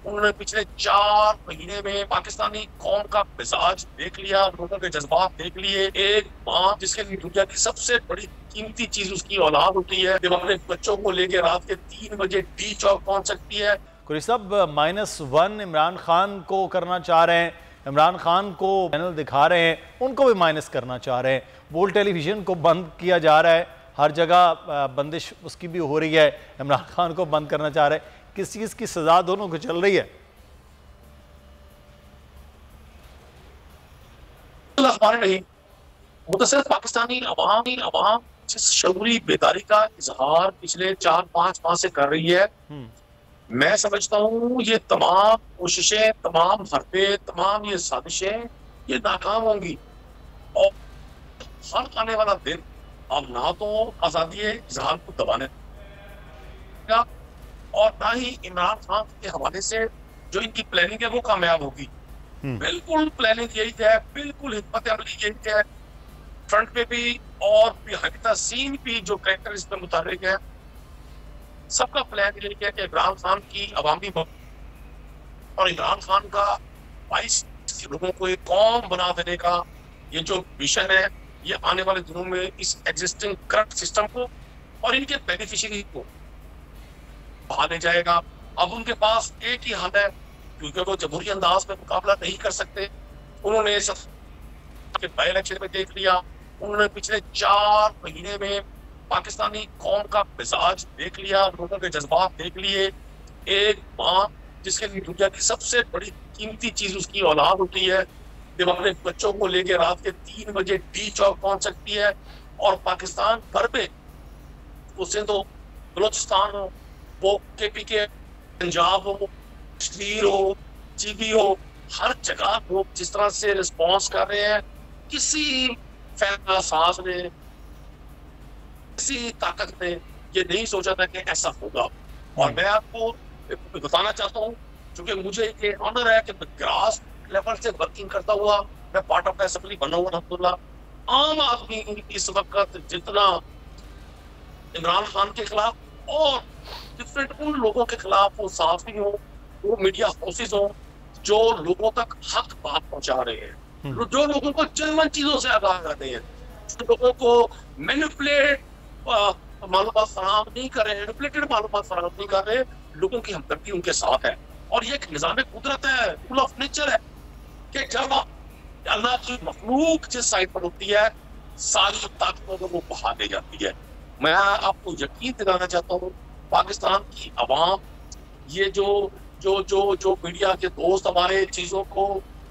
उन्होंने पिछले 4 महीने में पाकिस्तानी कौम का मिजाज देख लिया, लोगों के जज्बात देख लिए। एक माँ जिसके लिए दुनिया की सबसे बड़ी कीमती चीज उसकी औलाद होती है, जब अपने बच्चों को लेके रात के 3 बजे डी चौक पहुंच सकती है। कुछ सब -1 इमरान खान को करना चाह रहे हैं, इमरान खान को चैनल दिखा रहे हैं, उनको भी माइनस करना चाह रहे हैं। बोल टेलीविजन को बंद किया जा रहा है, हर जगह बंदिश उसकी भी हो रही है, इमरान खान को बंद करना चाह रहे हैं। किस चीज़ की सजा दोनों को चल रही है? अखबार नहीं, वो तो सिर्फ पाकिस्तानी अवाम जिस शऊरी बेदारी का इजहार पिछले 4-5 माह से कर रही है। मैं समझता हूँ ये तमाम कोशिशें, तमाम हरबे, तमाम ये साजिशें ये नाकाम होंगी और हर आने वाला दिन अब ना तो आजादी इजहार को दबाने का और ना ही इमरान खान के हवाले से जो इनकी प्लानिंग है वो कामयाब होगी। बिल्कुल प्लानिंग यही है, बिल्कुल हिकमत अमली यही है, फ्रंट पे भी और बिहाइंड द सीन भी जो कैरेक्टर इस पर मुताबिक है। सबका प्लान यही है कि इमरान खान की अवामी और इमरान खान का 22 लोगों को एक कौम बना देने का ये जो मिशन है, ये आने वाले दिनों में इस एग्जिस्टिंग करप्ट सिस्टम को और इनके बेनिफिशियरी को बहा ले जाएगा। अब उनके पास एक ही हल है, क्योंकि वो जमहूरी अंदाज में मुकाबला नहीं कर सकते। उन्होंने बाई इलेक्शन में देख लिया, उन्होंने पिछले 4 महीने में पाकिस्तानी कौम का मिजाज देख लिया, लोगों के जज्बात देख लिए। एक माँ जिसके लिए दुनिया की सबसे बड़ी कीमती चीज उसकी औलाद होती है, जब अपने बच्चों को लेके रात के 3 बजे डी चौक पहुंच सकती है और पाकिस्तान भर में, वो सिंध हो, बलोचिस्तान हो, वो केपी के पंजाब हो, कश्मीर हो, जीबी हो, हर जगह लोग जिस तरह से रिस्पॉन्स कर रहे हैं, किसी फैसला साज ने, किसी ताकत ने ये नहीं सोचा था कि ऐसा होगा। और मैं आपको बताना चाहता हूँ, क्योंकि मुझे ये ऑनर है कि ग्रास लेवल से वर्किंग करता हुआ मैं पार्ट ऑफ असेंबली बना हुआ अल्हम्दुलिल्लाह। आम आदमी इस वक्त जितना इमरान खान के खिलाफ और डिफरेंट उन लोगों के खिलाफ, वो साफी हो, वो मीडिया हाउसेस हो जो लोगों तक हक बात पहुंचा रहे हैं, जो लोगों को जनवन चीजों से आगाह करते हैं, जो लोगों को मैनिपुलेट मालूमात फराहम नहीं कर रहे, मैनिपुलेटेड मालूमात फराहम नहीं कर रहे, लोगों की हमदर्दी उनके साथ है। और ये एक निज़ाम कुदरत है, रूल ऑफ नेचर है कि जब अल्लाह की मखलूक जिस साइड पर होती है, सारी ताकतों को वो बहा दे जाती है। मैं आपको यकीन दिलाना चाहता हूँ, पाकिस्तान की अवाम ये जो मीडिया के दोस्त हमारे चीजों को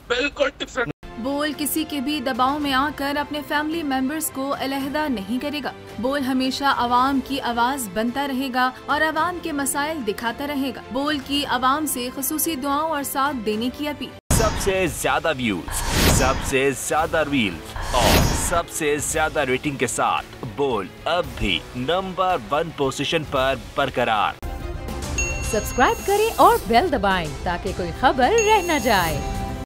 बिल्कुल डिफरेंट बोल किसी के भी दबाव में आकर अपने फैमिली मेंबर्स को अलहदा नहीं करेगा। बोल हमेशा आवाम की आवाज बनता रहेगा और आवाम के मसाइल दिखाता रहेगा। बोल की आवाम से खुसूसी दुआओं और साथ देने की अपील। सबसे ज्यादा व्यूज, सबसे ज्यादा रील्स और सबसे ज्यादा रेटिंग के साथ बोल अब भी नंबर 1 पोजीशन पर बरकरार। सब्सक्राइब करें और बेल दबाएं ताकि कोई खबर रह न जाए।